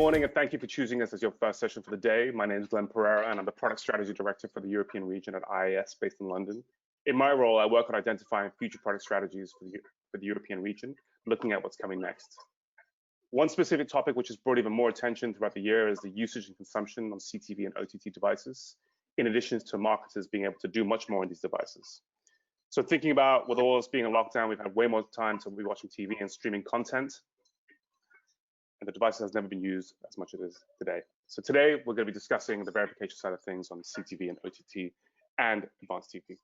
morning, and thank you for choosing us as your first session for the day. My name is Perera, and I'm the Product Strategy Director for the European region at IAS, based in London. In my role, I work on identifying future product strategies for the European region, looking at what's coming next. One specific topic which has brought even more attention throughout the year is the usage and consumption on CTV and OTT devices, in addition to marketers being able to do much more on these devices. So thinking about with all us being in lockdown, we've had way more time to be watching TV and streaming content, and the device has never been used as much as it is today. So today we're going to be discussing the verification side of things on CTV and OTT and advanced TV.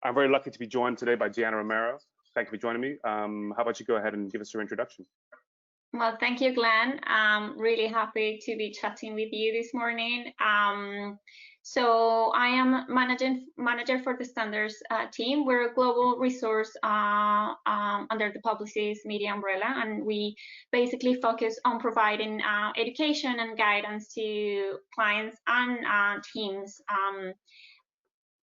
I'm very lucky to be joined today by Deanna Romero. Thank you for joining me. How about you go ahead and give us your introduction? Well, thank you, Glenn. I'm really happy to be chatting with you this morning. So I am manager for the standards team. We're a global resource under the Publicis media umbrella, and we basically focus on providing education and guidance to clients and teams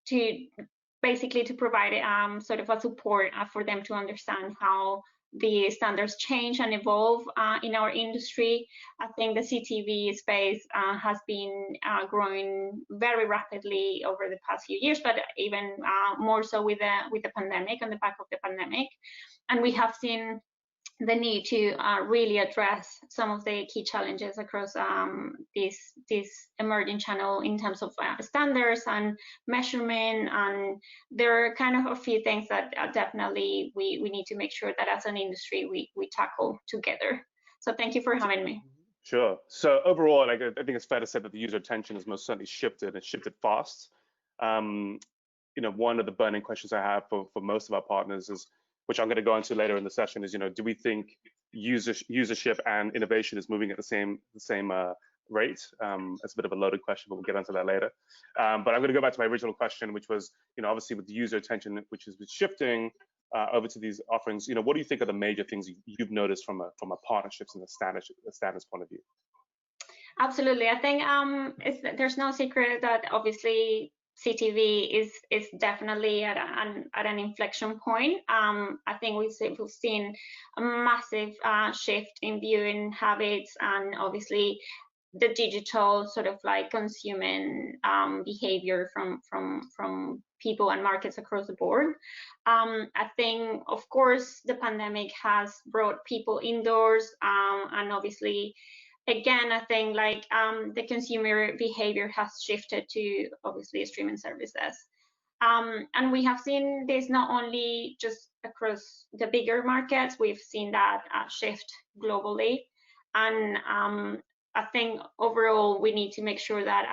to provide sort of a support for them to understand how the standards change and evolve in our industry. I think the CTV space has been growing very rapidly over the past few years, but even more so with the pandemic, on the back of the pandemic. And we have seen the need to really address some of the key challenges across this emerging channel in terms of standards and measurement. And there are kind of a few things that definitely we need to make sure that as an industry we tackle together. So thank you for having me. Sure. So overall, I think it's fair to say that the user attention has most certainly shifted, and shifted fast. One of the burning questions I have for most of our partners is, which I'm going to go into later in the session, is, do we think usership and innovation is moving at the same rate? It's a bit of a loaded question, but we'll get into that later. But I'm going to go back to my original question, which was, obviously with the user attention, which has been shifting over to these offerings, what do you think are the major things you've noticed from a partnerships and the standards point of view? Absolutely. I think there's no secret that obviously CTV is definitely at an inflection point. I think we've seen a massive shift in viewing habits, and obviously the digital sort of like consuming behavior from people and markets across the board. I think, of course, the pandemic has brought people indoors, and obviously, again, I think the consumer behavior has shifted to obviously streaming services. And we have seen this not only just across the bigger markets, we've seen that shift globally. And I think overall we need to make sure that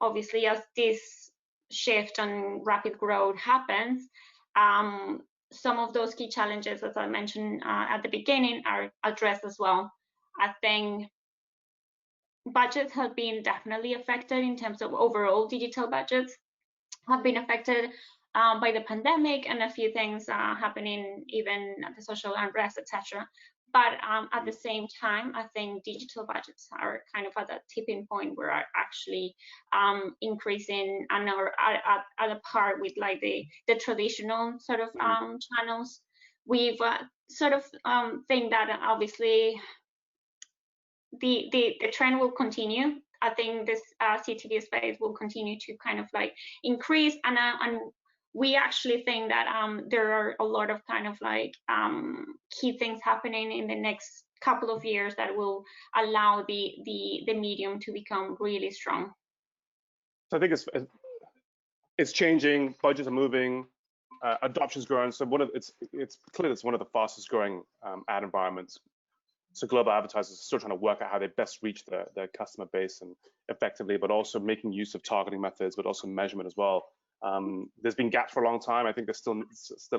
obviously as this shift and rapid growth happens, some of those key challenges, as I mentioned at the beginning, are addressed as well. I think budgets have been definitely affected in terms of overall digital budgets have been affected by the pandemic, and a few things happening, even the social unrest, etc. But at the same time, I think digital budgets are kind of at a tipping point where are actually increasing and are at a par with the traditional sort of channels. We've sort of think that obviously the trend will continue. I think this CTV space will continue to kind of increase, and we actually think that there are a lot of kind of key things happening in the next couple of years that will allow the medium to become really strong. So I think it's changing. Budgets are moving. Adoption's growing. So it's clear it's one of the fastest growing ad environments. So global advertisers are still trying to work out how they best reach their customer base and effectively, but also making use of targeting methods, but also measurement as well. There's been gaps for a long time. I think there still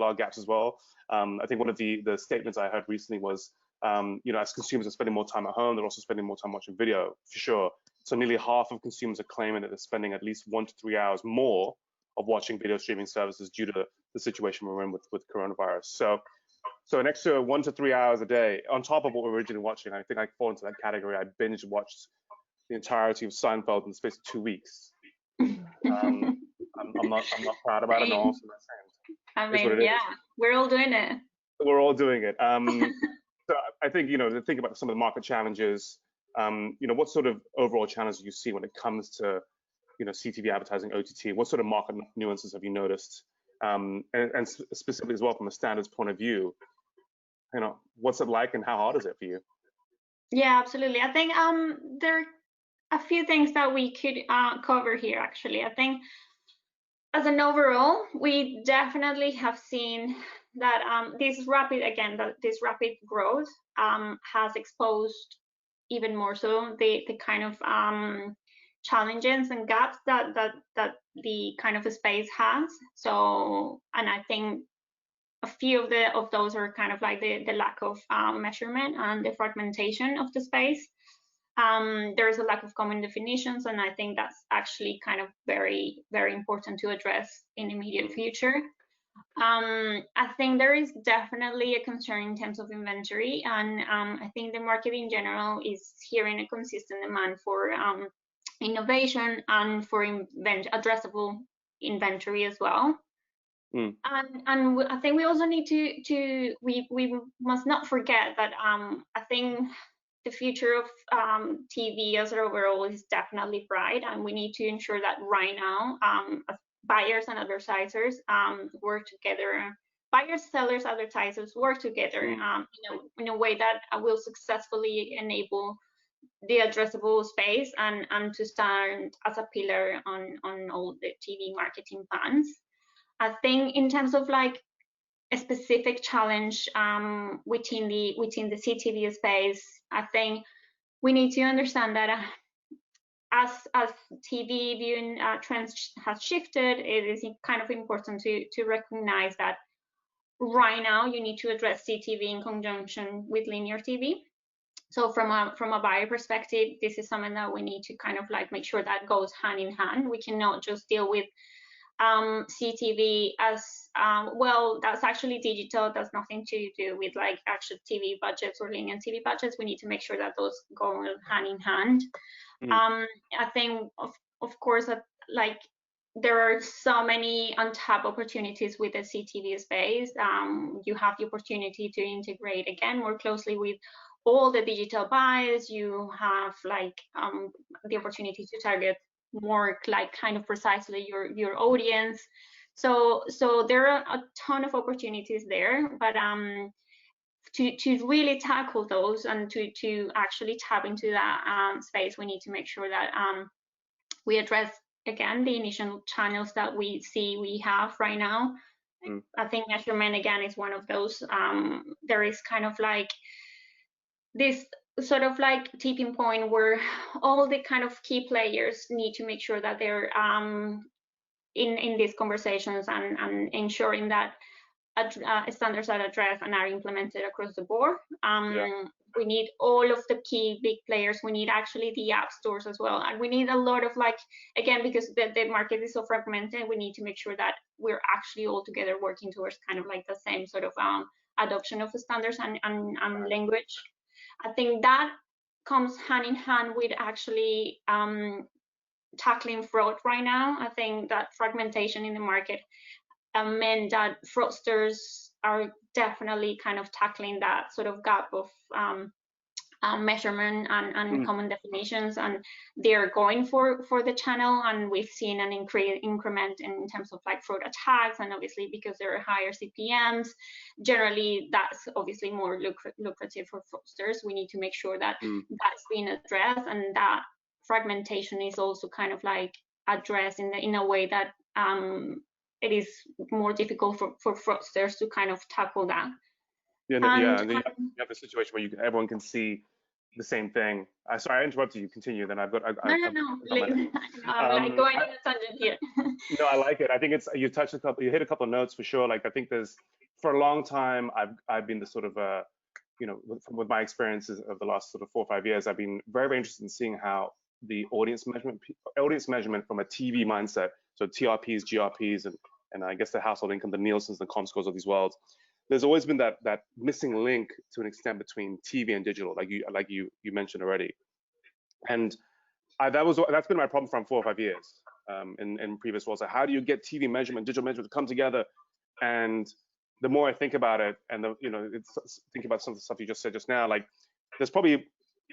are gaps as well. I think one of the statements I heard recently was, as consumers are spending more time at home, they're also spending more time watching video, for sure. So nearly half of consumers are claiming that they're spending at least 1 to 3 hours more of watching video streaming services due to the situation we're in with coronavirus. So an extra 1 to 3 hours a day on top of what we're originally watching. I think I fall into that category. I binge watched the entirety of Seinfeld in the space of 2 weeks. I'm not proud about it. No, I mean, yeah, we're all doing it. We're all doing it. So I think, to think about some of the market challenges, What sort of overall challenges do you see when it comes to CTV advertising, OTT? What sort of market nuances have you noticed? And specifically as well from a standards point of view, what's it like and how hard is it for you? Yeah, absolutely. I think there are a few things that we could cover here, actually. I think as an overall, we definitely have seen that this rapid growth has exposed even more so the kind of challenges and gaps that the kind of space has. So, and I think a few of those are kind of like the lack of measurement and the fragmentation of the space. There's a lack of common definitions, and I think that's actually kind of very, very important to address in the immediate future. I think there is definitely a concern in terms of inventory, and I think the market in general is hearing a consistent demand for innovation and for addressable inventory as well. And I think we also need we must not forget that I think the future of TV as overall is definitely bright, and we need to ensure that right now buyers and advertisers work together. Buyers, sellers, advertisers work together in a way that will successfully enable the addressable space and to stand as a pillar on all the TV marketing plans. I think in terms of like a specific challenge within the CTV space, I think we need to understand that as TV viewing trends has shifted, it is kind of important to recognize that right now you need to address CTV in conjunction with linear TV. So from a buyer perspective, this is something that we need to kind of like make sure that goes hand in hand. We cannot just deal with CTV as well, that's actually digital, that's nothing to do with like actual TV budgets or linear TV budgets. We need to make sure that those go hand in hand. I think of course that like there are so many untapped opportunities with the CTV space. You have the opportunity to integrate again more closely with all the digital buys. You have like the opportunity to target more like kind of precisely your audience. So there are a ton of opportunities there, but to really tackle those and to actually tap into that space, we need to make sure that we address again the initial channels that we see we have right now. I think measurement again is one of those. There is kind of like this sort of like tipping point where all the kind of key players need to make sure that they're in these conversations and ensuring that standards are addressed and are implemented across the board. We need all of the key big players. We need actually the app stores as well, and we need a lot of like, again, because the market is so fragmented, we need to make sure that we're actually all together working towards kind of like the same sort of adoption of the standards and language. I think that comes hand in hand with actually tackling fraud right now. I think that fragmentation in the market meant that fraudsters are definitely kind of tackling that sort of gap of measurement and common definitions, and they're going for the channel, and we've seen an increment in terms of like fraud attacks, and obviously because there are higher CPMs, generally that's obviously more lucrative for fraudsters. We need to make sure that that's being addressed, and that fragmentation is also kind of like addressed in a way that it is more difficult for fraudsters to kind of tackle that. And then you have a situation where everyone can see the same thing. Sorry, I interrupted you. Continue. Then I've got. No. I'm like going on a tangent here. No, I like it. I think you hit a couple of notes for sure. Like I think for a long time I've been the sort of with my experiences of the last sort of 4 or 5 years, I've been very, very interested in seeing how the audience measurement from a TV mindset, so TRPs, GRPs, and I guess the household income, the Nielsen's, the Comscores of these worlds. There's always been that missing link to an extent between TV and digital, like you mentioned already, and that's been my problem for 4 or 5 years in previous roles. Like, how do you get TV measurement, digital measurement to come together? And the more I think about it, and think about some of the stuff you just said just now, like there's probably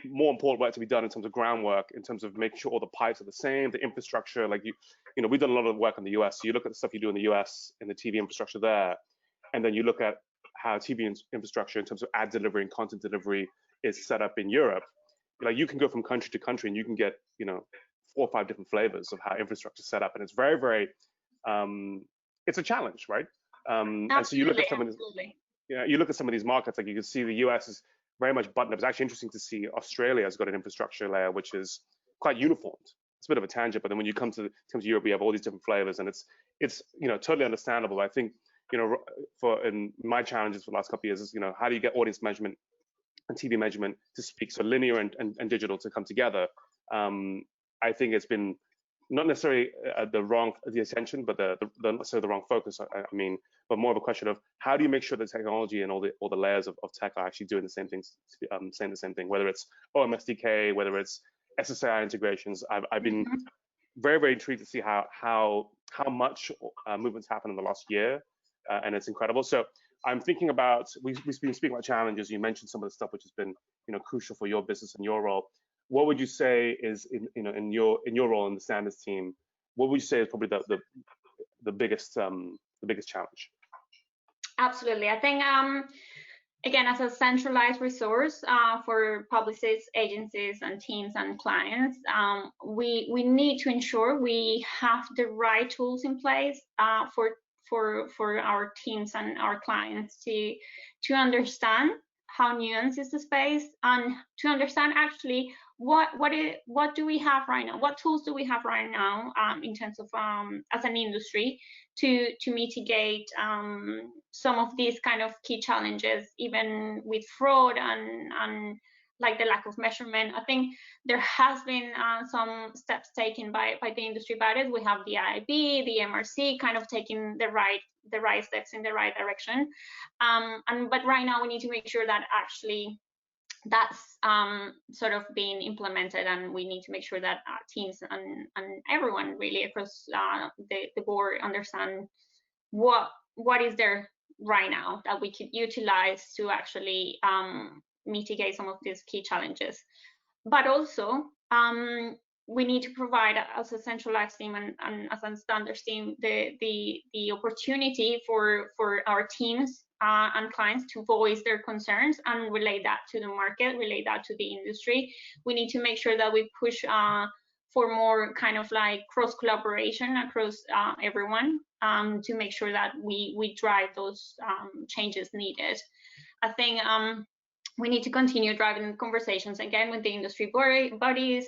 more important work to be done in terms of groundwork, in terms of making sure all the pipes are the same, the infrastructure. Like we've done a lot of work in the US. So you look at the stuff you do in the US in the TV infrastructure there, and then you look at how TV infrastructure in terms of ad delivery and content delivery is set up in Europe. Like you can go from country to country and you can get 4 or 5 different flavors of how infrastructure is set up, and it's very, very it's a challenge, right? And so you look at some of these, you look at some of these markets, like you can see the US is very much buttoned up. It's actually interesting to see Australia has got an infrastructure layer which is quite uniformed. It's a bit of a tangent, but then when you come to Europe, you have all these different flavors, and it's totally understandable. I think in my challenges for the last couple of years is how do you get audience measurement and TV measurement to speak, so linear and digital to come together. I think it's been not necessarily the attention, but the wrong focus. I mean, but more of a question of how do you make sure the technology and all the layers of tech are actually doing the same things, saying the same thing, whether it's OMSDK, whether it's SSAI integrations. I've been very, very intrigued to see how much movement's happened in the last year, and it's incredible. So I'm thinking about, we've been speaking about challenges. You mentioned some of the stuff which has been crucial for your business and your role. What would you say is in your role in the standards team? What would you say is probably the biggest challenge? Absolutely, I think again, as a centralized resource for publicists, agencies, and teams and clients, we need to ensure we have the right tools in place for our teams and our clients to understand how nuanced is the space, and to understand actually what do we have right now, what tools do we have right now in terms of as an industry to mitigate some of these kind of key challenges, even with fraud and like the lack of measurement. I think there has been some steps taken by the industry bodies. We have the IAB, the MRC kind of taking the right steps in the right direction. But right now we need to make sure that actually that's sort of being implemented, and we need to make sure that teams and everyone really across the board understand what is there right now that we could utilize to actually mitigate some of these key challenges. But also we need to provide, as a centralized team and as a standards team, the opportunity for our teams and clients to voice their concerns and relay that to the market, relay that to the industry. We need to make sure that we push for more kind of like cross collaboration across everyone to make sure that we drive those changes needed. I think we need to continue driving conversations again with the industry bodies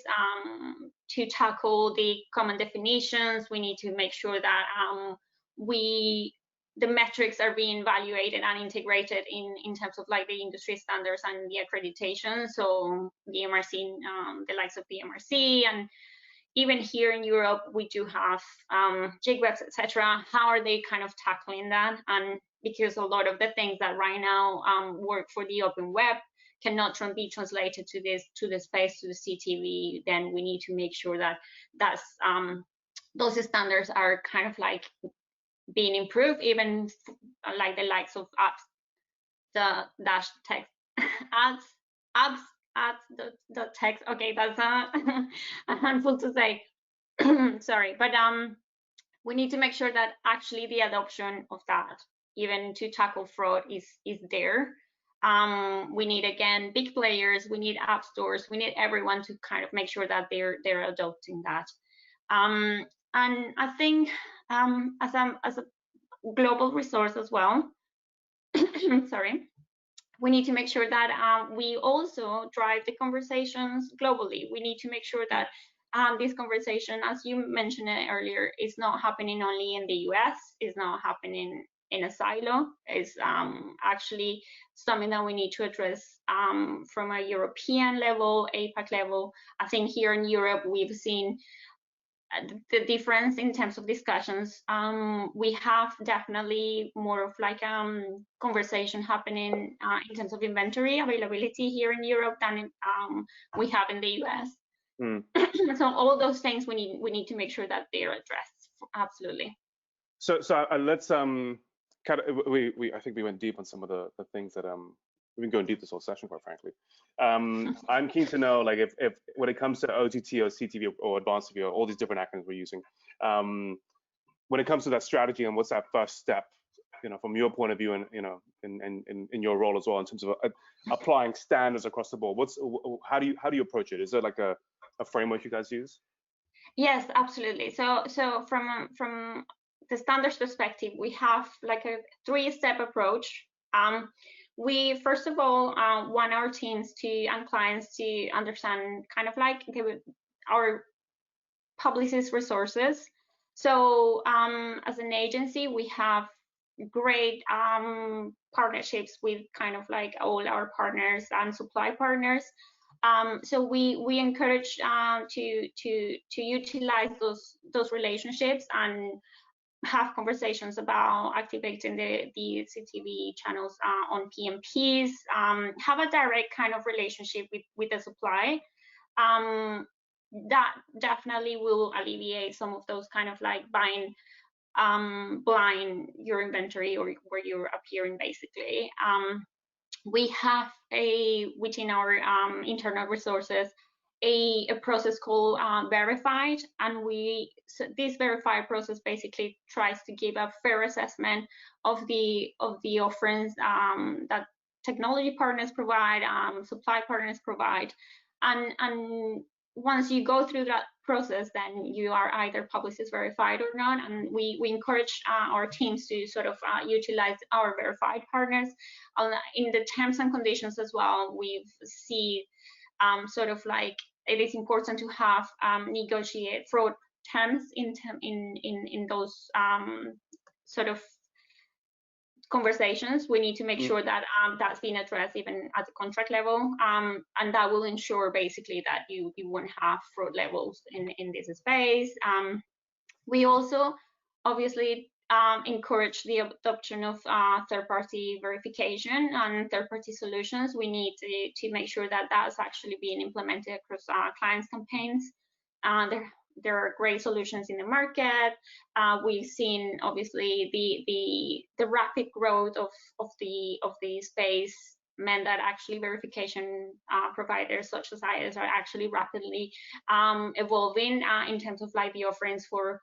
to tackle the common definitions. We need to make sure that the metrics are being evaluated and integrated in terms of like the industry standards and the accreditation. So the MRC, the likes of the MRC, and even here in Europe, we do have JIGWebs, etc. How are they kind of tackling that? And because a lot of the things that right now work for the open web cannot be translated to the space, to the CTV, then we need to make sure that those standards are kind of like being improved, even like the likes of apps, the dash text ads, the text. Okay, that's a handful to say. Sorry, but we need to make sure that actually the adoption of that, even to tackle fraud, is there. We need, again, big players, we need app stores, we need everyone to kind of make sure that they're adopting that. And I think as a global resource as well, sorry, we need to make sure that we also drive the conversations globally. We need to make sure that this conversation, as you mentioned earlier, is not happening only in the US, is not happening in a silo. Is actually something that we need to address from a European level, APAC level. I think here in Europe, we've seen the difference in terms of discussions. We have definitely more of like conversation happening in terms of inventory availability here in Europe than we have in the US. So all those things we need to make sure that they're addressed. Absolutely. So let's kind of, I think we went deep on some of the things that we can go and deep this whole session, quite frankly. I'm keen to know, like, if when it comes to OTT or CTV or advanced TV or all these different acronyms we're using, when it comes to that strategy and what's that first step, from your point of view and in your role as well in terms of applying standards across the board. How do you approach it? Is there like a framework you guys use? Yes, absolutely. So from the standards perspective, we have like a 3-step approach. We first of all want our teams and clients to understand kind of like our publicist resources. So as an agency, we have great partnerships with kind of like all our partners and supply partners. So we encourage to utilize those relationships and have conversations about activating the CTV channels on PMPs. Have a direct kind of relationship with the supply. That definitely will alleviate some of those kind of like buying blind your inventory or where you're appearing basically. We have within our internal resources a process called verified, and this verified process basically tries to give a fair assessment of the offerings that technology partners provide, supply partners provide, and once you go through that process, then you are either publicist verified or not. And we encourage our teams to sort of utilize our verified partners. In the terms and conditions as well, we've seen sort of like it is important to have negotiate fraud terms in those sort of conversations. We need to make sure that that's being addressed even at the contract level, and that will ensure basically that you won't have fraud levels in this space. We also obviously encourage the adoption of third-party verification and third-party solutions. We need to make sure that that's actually being implemented across our clients' campaigns. There are great solutions in the market. We've seen obviously the rapid growth of the space meant that actually verification providers such as IAS are actually rapidly evolving in terms of like the offerings for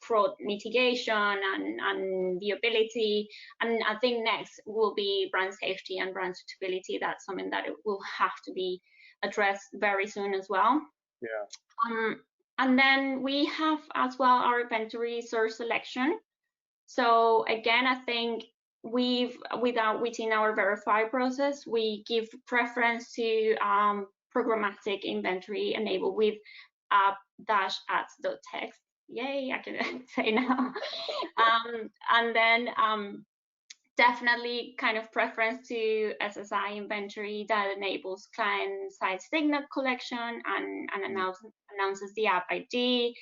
fraud mitigation and viewability. And I think next will be brand safety and brand suitability. That's something that it will have to be addressed very soon as well. Yeah. And then we have as well our inventory source selection. So again, I think within our verify process, we give preference to programmatic inventory enabled with app-ads.txt. Yay, I can say now. And then definitely kind of preference to SSI inventory that enables client-side signal collection and announces the app ID,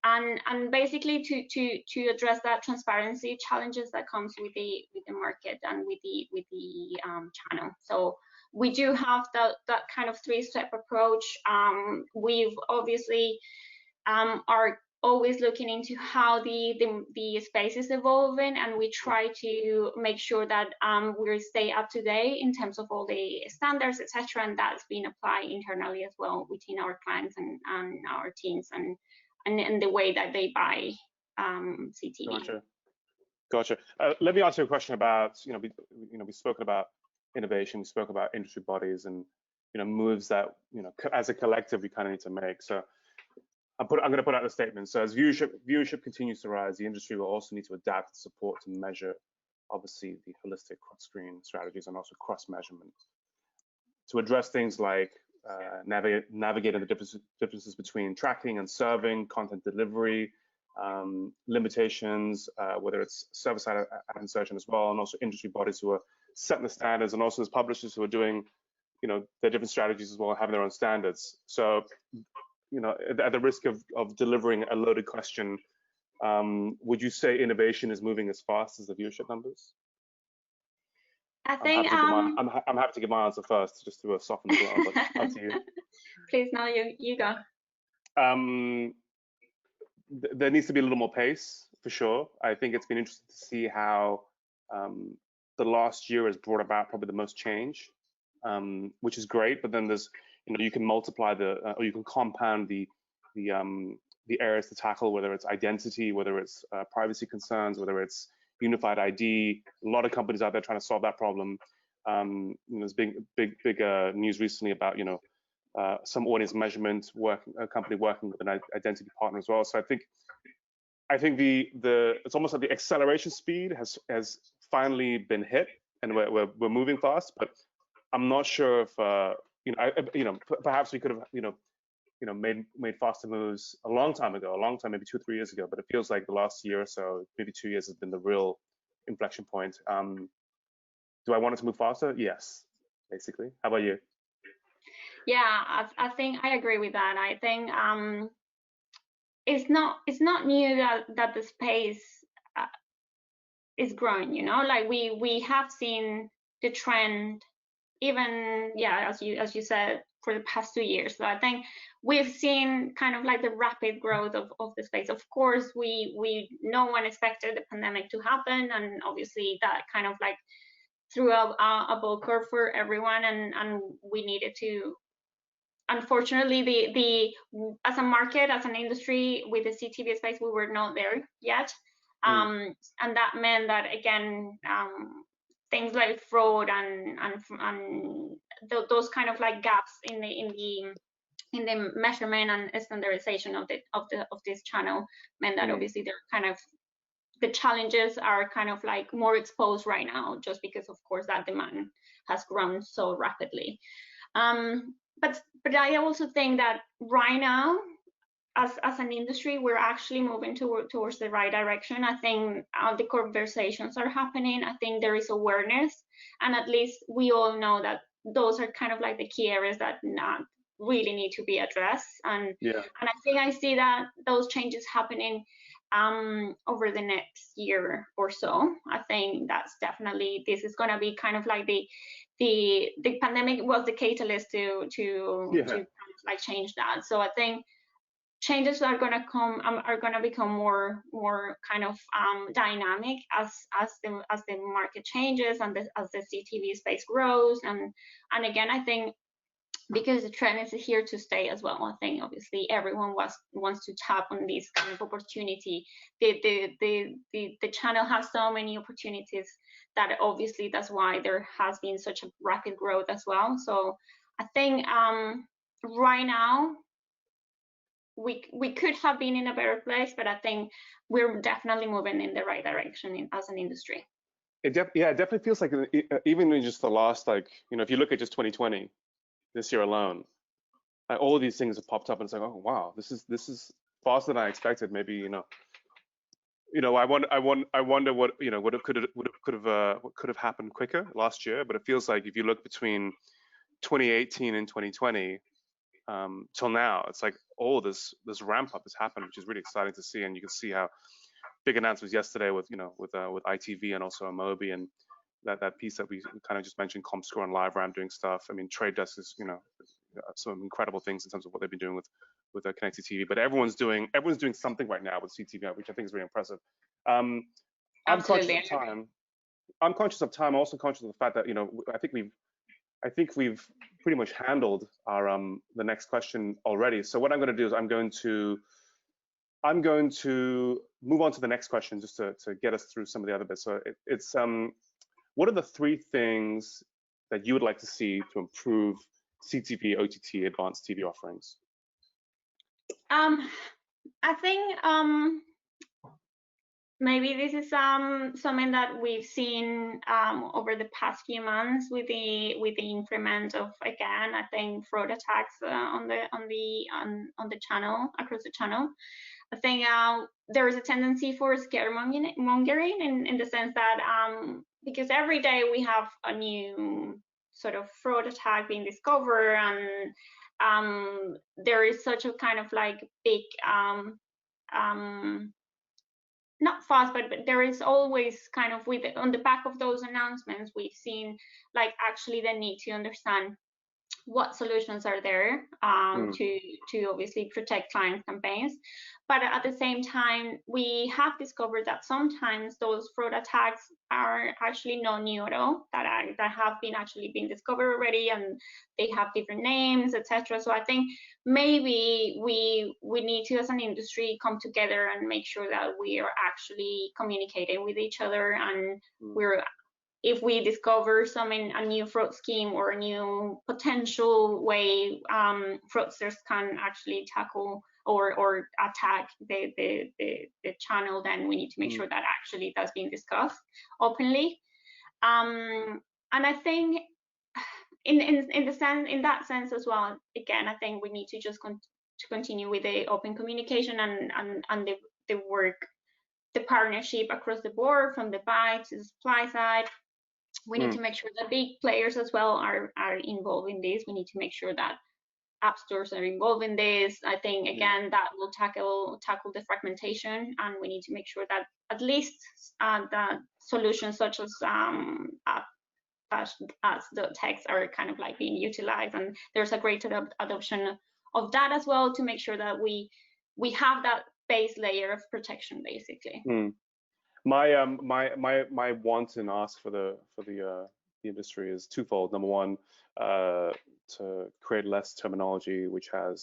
and basically to address that transparency challenges that comes with the market and with the channel. So we do have that kind of 3-step approach. We've obviously are always looking into how the space is evolving, and we try to make sure that we stay up to date in terms of all the standards, etc., and that's being applied internally as well within our clients and our teams and the way that they buy CTV. Gotcha. Let me ask you a question about we've spoken about innovation, we spoke about industry bodies and moves that as a collective we kind of need to make. So I'm going to put out a statement. So as viewership continues to rise, the industry will also need to adapt support to measure, obviously, the holistic cross-screen strategies and also cross-measurement to address things like navigating the differences between tracking and serving, content delivery, limitations, whether it's server-side ad insertion as well, and also industry bodies who are setting the standards, and also there's publishers who are doing, their different strategies as well, having their own standards. So, at the risk of delivering a loaded question, would you say innovation is moving as fast as the viewership numbers? I think I'm happy to give my answer first, just to soften the blow, but up to you. Please, now you go. There needs to be a little more pace, for sure. I think it's been interesting to see how the last year has brought about probably the most change, which is great. But then there's, you can multiply or you can compound the areas to tackle, whether it's identity, whether it's privacy concerns, whether it's unified ID. A lot of companies out there trying to solve that problem. There's big news recently about some audience measurement work, a company working with an identity partner as well. So I think the it's almost like the acceleration speed has finally been hit, and we're moving fast. But I'm not sure if perhaps we could have made faster moves a long time ago, maybe 2 or 3 years ago. But it feels like the last year or so, maybe 2 years, has been the real inflection point. Do I want it to move faster? Yes, basically. How about you? Yeah, I think I agree with that. I think it's not new that the space is growing. Like we have seen the trend, even as you said, for the past 2 years. So I think we've seen kind of like the rapid growth of the space. Of course, no one expected the pandemic to happen, and obviously that kind of like threw a ball curve for everyone, and we needed to. Unfortunately, as a market, as an industry with the CTV space, we were not there yet, and that meant that again, things like fraud and those kind of like gaps in the measurement and standardization of this channel meant that obviously the challenges are kind of like more exposed right now, just because of course that demand has grown so rapidly. But I also think that right now, as an industry, we're actually moving towards the right direction. I think the conversations are happening. I think there is awareness, and at least we all know that those are kind of like the key areas that really need to be addressed. And I think I see that those changes happening over the next year or so. I think that's definitely, this is going to be kind of like the pandemic was the catalyst to kind of like change that. So I think changes are going to come, are going to become more kind of dynamic as the market changes and as the CTV space grows. And again, I think because the trend is here to stay as well. I think obviously everyone wants to tap on this kind of opportunity. The channel has so many opportunities that obviously that's why there has been such a rapid growth as well. So I think right now we could have been in a better place, but I think we're definitely moving in the right direction as an industry. It definitely feels like even in just the last, if you look at just 2020. This year alone, all of these things have popped up, and it's like, oh wow, this is faster than I expected. Maybe I wonder what what could have happened quicker last year. But it feels like if you look between 2018 and 2020 till now, it's like this ramp up has happened, which is really exciting to see. And you can see how big announcements yesterday with ITV and also Amobi, and that piece that we kind of just mentioned, Comscore and LiveRamp doing stuff. I mean, Trade Desk is some incredible things in terms of what they've been doing with connected TV. But everyone's doing something right now with CTV, which I think is really impressive. I'm conscious of time. I'm conscious of time. Also conscious of the fact that I think we've pretty much handled our the next question already. So what I'm going to do is I'm going to move on to the next question just to get us through some of the other bits. So it's what are the 3 things that you would like to see to improve CTV, OTT, advanced TV offerings? I think maybe this is something that we've seen over the past few months with the increment of, again, I think fraud attacks on the channel, across the channel. I think there is a tendency for scaremongering in the sense that because every day we have a new sort of fraud attack being discovered, and there is such a kind of like big not fast, but there is always kind of on the back of those announcements, we've seen like actually the need to understand what solutions are there to obviously protect client campaigns. But at the same time, we have discovered that sometimes those fraud attacks are actually not new at all, that have been actually been discovered already, and they have different names, etc. So I think maybe we need to, as an industry, come together and make sure that we are actually communicating with each other, and if we discover a new fraud scheme or a new potential way fraudsters can actually tackle or attack the channel, then we need to make sure that actually that's being discussed openly. And I think in that sense as well, again, I think we need to just continue with the open communication and the work, the partnership across the board, from the buy to the supply side. We need to make sure that big players as well are involved in this. We need to make sure that app stores are involved in this. I think, again, that will tackle the fragmentation, and we need to make sure that at least the solutions such as the text are kind of like being utilized, and there's a greater adoption of that as well, to make sure that we have that base layer of protection, basically. My want and ask for the industry is twofold. Number one, to create less terminology which are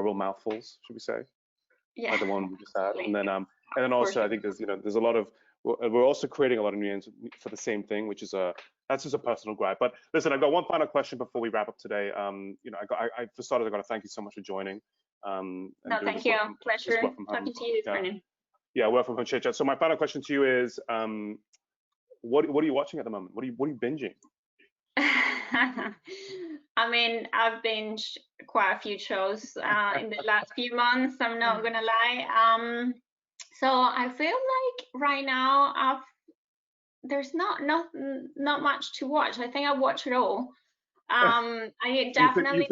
real mouthfuls, should we say? Yeah. Like the one we just had, and then also I think there's a lot of, we're also creating a lot of new names for the same thing, which is that's just a personal gripe. But listen, I've got one final question before we wrap up today. For starters, I got to thank you so much for joining. No, thank you. Pleasure talking to you, Brennan. Yeah, work from home chit chat. So my final question to you is, what are you watching at the moment? What are you binging? I mean, I've binged quite a few shows in the last few months, I'm not gonna lie. So I feel like right now there's not much to watch. I think I watch it all. I definitely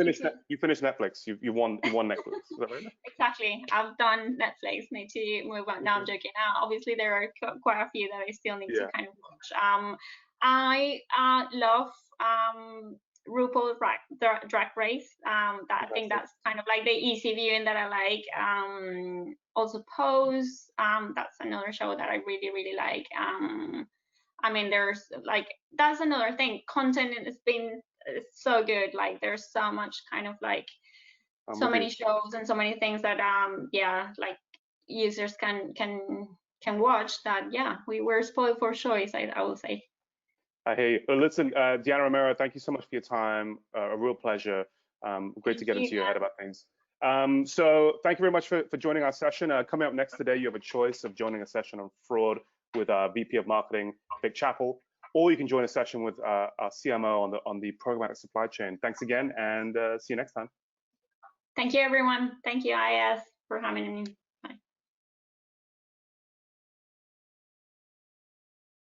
you finished Netflix. You won Netflix. Is that right? Exactly. I've done Netflix. Need to move on. No, I'm joking. Obviously, there are quite a few that I still need to kind of watch. I love RuPaul's Drag Race. I think that's kind of like the easy viewing that I like. Also Pose. That's another show that I really like. I mean, there's like, that's another thing. Content has been so good. Like, there's so much kind of like so many shows and so many things that like users can watch that. Yeah, we were spoiled for choice, I will say. I hear you. Well, listen, Deanna Romero, thank you so much for your time. A real pleasure. Great to get into your head about things. So thank you very much for joining our session. Coming up next today, you have a choice of joining a session on fraud with our VP of Marketing, Vic Chappell, or you can join a session with our CMO on the programmatic supply chain. Thanks again, and see you next time. Thank you, everyone. Thank you, IAS, for having me.